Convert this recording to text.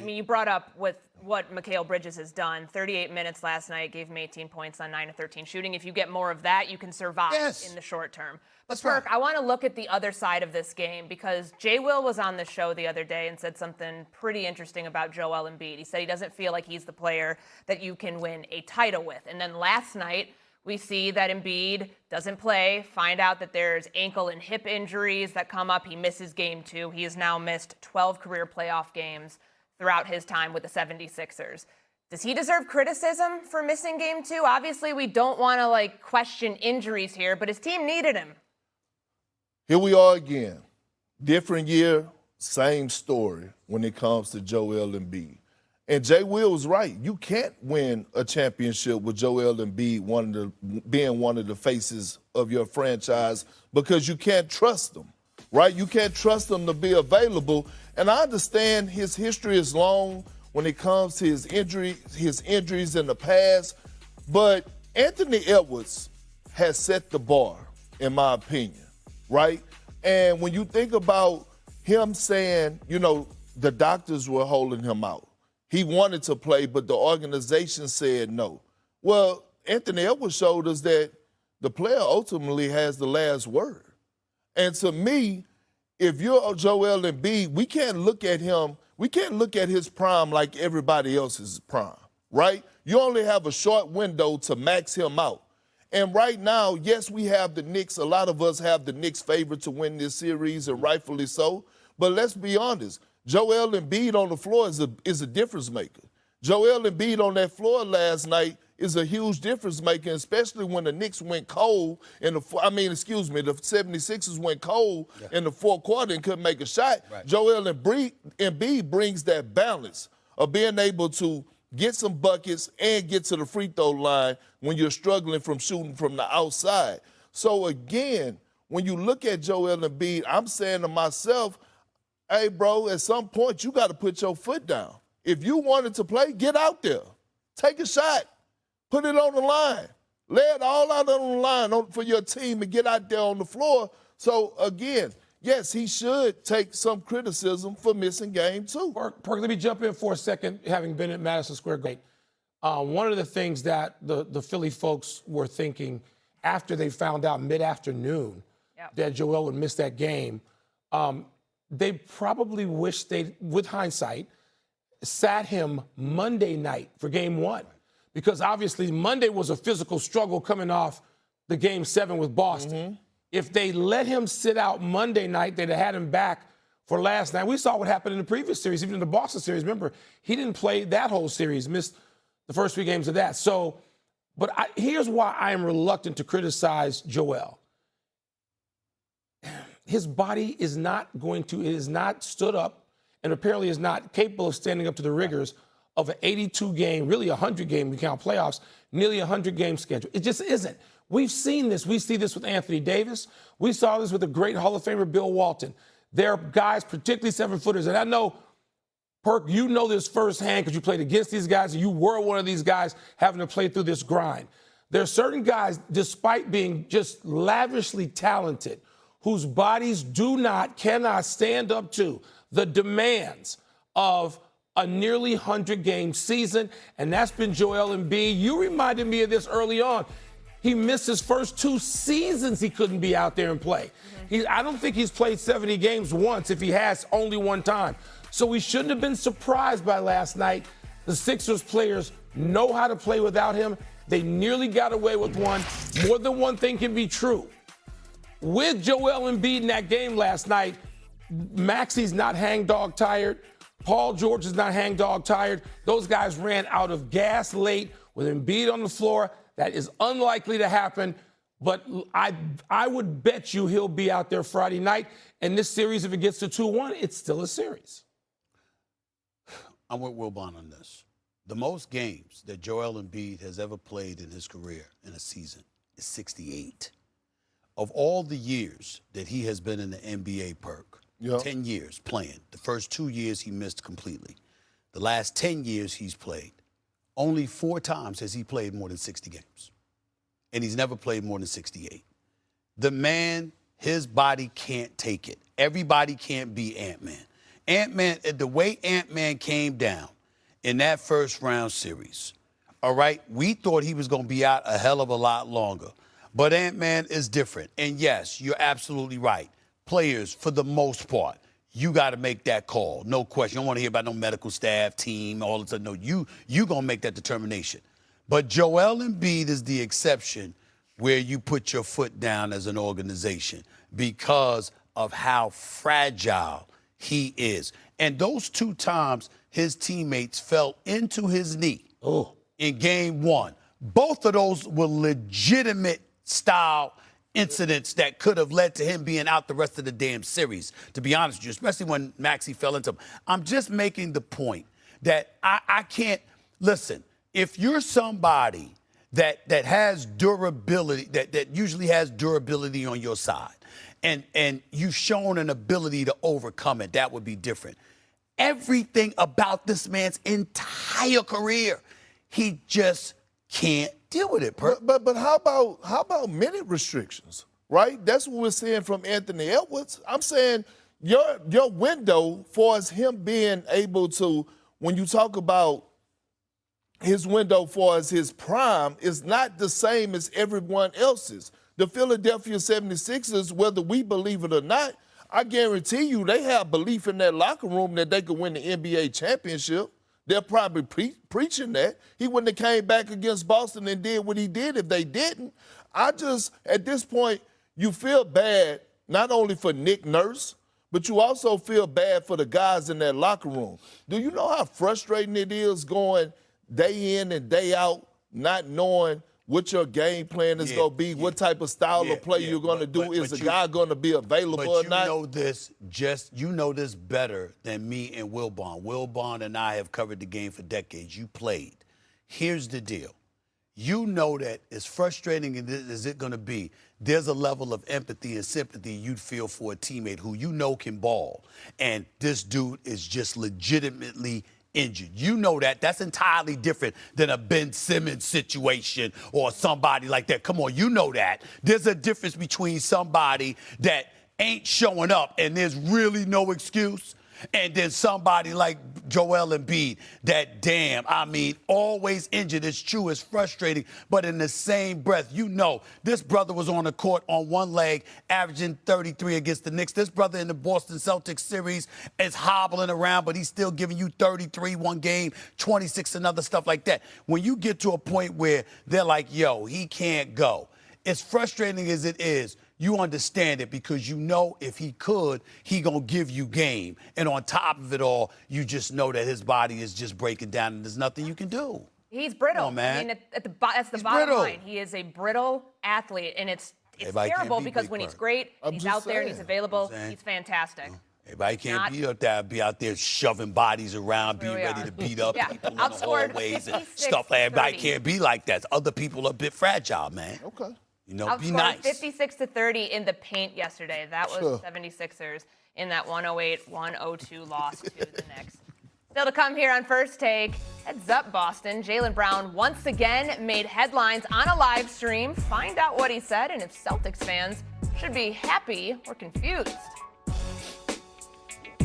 I mean, you brought up with what Mikal Bridges has done. 38 minutes last night, gave him 18 points on 9 of 13 shooting. If you get more of that, you can survive in the short term. But Perk, I want to look at the other side of this game because Jay Will was on the show the other day and said something pretty interesting about Joel Embiid. He said he doesn't feel like he's the player that you can win a title with. And then last night, we see that Embiid doesn't play, find out that there's ankle and hip injuries that come up. He misses game 2. He has now missed 12 career playoff games throughout his time with the 76ers. Does he deserve criticism for missing game 2? Obviously, we don't want to question injuries here, but his team needed him. Here we are again. Different year, same story when it comes to Joel Embiid. And Jay Will was right. You can't win a championship with Joel Embiid being one of the faces of your franchise because you can't trust them, right? You can't trust them to be available. And I understand his history is long when it comes to his injuries in the past. But Anthony Edwards has set the bar, in my opinion, right? And when you think about him saying, the doctors were holding him out. He wanted to play, but the organization said no. Well, Anthony Edwards showed us that the player ultimately has the last word. And to me, if you're Joel Embiid, we can't look at his prime like everybody else's prime, right? You only have a short window to max him out. And right now, yes, we have the Knicks. A lot of us have the Knicks favored to win this series, and rightfully so. But let's be honest. Joel Embiid on the floor is a difference maker. Joel Embiid on that floor last night is a huge difference maker, especially when the Knicks went cold the 76ers went cold in the fourth quarter and couldn't make a shot. Right. Joel Embiid brings that balance of being able to get some buckets and get to the free throw line when you're struggling from shooting from the outside. So again, when you look at Joel Embiid, I'm saying to myself, hey, bro, at some point, you got to put your foot down. If you wanted to play, get out there. Take a shot. Put it on the line. Lay it all out on the line for your team and get out there on the floor. So, again, yes, he should take some criticism for missing game 2. Perk, let me jump in for a second, having been at Madison Square Garden. One of the things that the Philly folks were thinking after they found out mid-afternoon that Joel would miss that game, they probably wish they, with hindsight, sat him Monday night for game 1. Because obviously Monday was a physical struggle coming off the game 7 with Boston. Mm-hmm. If they let him sit out Monday night, they'd have had him back for last night. We saw what happened in the previous series, even in the Boston series. Remember, he didn't play that whole series, missed the first 3 games of that. So, but here's why I am reluctant to criticize Joel. His body is not stood up and apparently is not capable of standing up to the rigors of an 82-game, really 100-game, we count playoffs, nearly 100-game schedule. It just isn't. We've seen this. We see this with Anthony Davis. We saw this with the great Hall of Famer Bill Walton. There are guys, particularly 7-footers, and I know, Perk, you know this firsthand because you played against these guys and you were one of these guys having to play through this grind. There are certain guys, despite being just lavishly talented, whose bodies cannot stand up to the demands of a nearly 100-game season, and that's been Joel Embiid. You reminded me of this early on. He missed his first 2 seasons he couldn't be out there and play. Mm-hmm. I don't think he's played 70 games once, if he has, only one time. So we shouldn't have been surprised by last night. The Sixers players know how to play without him. They nearly got away with one. More than one thing can be true. With Joel Embiid in that game last night, Maxi's not hangdog tired. Paul George is not hangdog tired. Those guys ran out of gas late with Embiid on the floor. That is unlikely to happen, but I would bet you he'll be out there Friday night. And this series, if it gets to 2-1, it's still a series. I'm with Wilbon on this. The most games that Joel Embiid has ever played in his career in a season is 68. Of all the years that he has been in the NBA, Perk, 10 years playing. The first 2 years he missed completely. The last 10 years he's played. Only 4 times has he played more than 60 games. And he's never played more than 68. The man, his body can't take it. Everybody can't be Ant-Man. Ant-Man, the way Ant-Man came down in that first round series, all right, we thought he was going to be out a hell of a lot longer. But Ant-Man is different. And yes, you're absolutely right. Players, for the most part, you got to make that call. No question. You don't want to hear about no medical staff, team, all of a sudden. No, you going to make that determination. But Joel Embiid is the exception where you put your foot down as an organization because of how fragile he is. And those 2 times his teammates fell into his knee in game 1. Both of those were legitimate style incidents that could have led to him being out the rest of the damn series, to be honest with you, especially when Maxey fell into him. I'm just making the point that I can't, listen, if you're somebody that has durability, that usually has durability on your side, and you've shown an ability to overcome it, that would be different. Everything about this man's entire career, he just can't deal with it. But how about minute restrictions, right? That's what we're seeing from Anthony Edwards. I'm saying your window for as him being able to, when you talk about his window for as his prime, is not the same as everyone else's. The Philadelphia 76ers, whether we believe it or not, I guarantee you they have belief in that locker room that they could win the NBA championship. They're probably preaching that. He wouldn't have came back against Boston and did what he did if they didn't. At this point, you feel bad not only for Nick Nurse, but you also feel bad for the guys in that locker room. Do you know how frustrating it is going day in and day out, not knowing what your game plan is going to be, what type of style of play you're going to do? Is the guy going to be available or not? You know this better than me and Will Bond. Will Bond and I have covered the game for decades. You played. Here's the deal. You know that as frustrating as it's going to be, there's a level of empathy and sympathy you'd feel for a teammate who you know can ball. And this dude is just legitimately injured. You know that. That's entirely different than a Ben Simmons situation or somebody like that. Come on, you know that. There's a difference between somebody that ain't showing up and there's really no excuse, and then somebody like Joel Embiid that, always injured. It's true, it's frustrating, but in the same breath, you know, this brother was on the court on one leg, averaging 33 against the Knicks. This brother in the Boston Celtics series is hobbling around, but he's still giving you 33 one game, 26 and other stuff like that. When you get to a point where they're like, yo, he can't go, as frustrating as it is, you understand it because you know if he could, he gonna give you game. And on top of it all, you just know that his body is just breaking down and there's nothing you can do. He's brittle. Come on, man. I mean, that's the bottom line. He is a brittle athlete, and it's terrible because when he's great, he's out there and he's available, he's fantastic. Everybody can't be out there shoving bodies around, being ready to beat up people in the hallways and stuff. Everybody can't be like that. Other people are a bit fragile, man. Okay. You know, be nice. 56-30 in the paint yesterday. That was 76ers in that 108-102 loss to the Knicks. Still to come here on First Take. Heads up, Boston. Jaylen Brown once again made headlines on a live stream. Find out what he said and if Celtics fans should be happy or confused.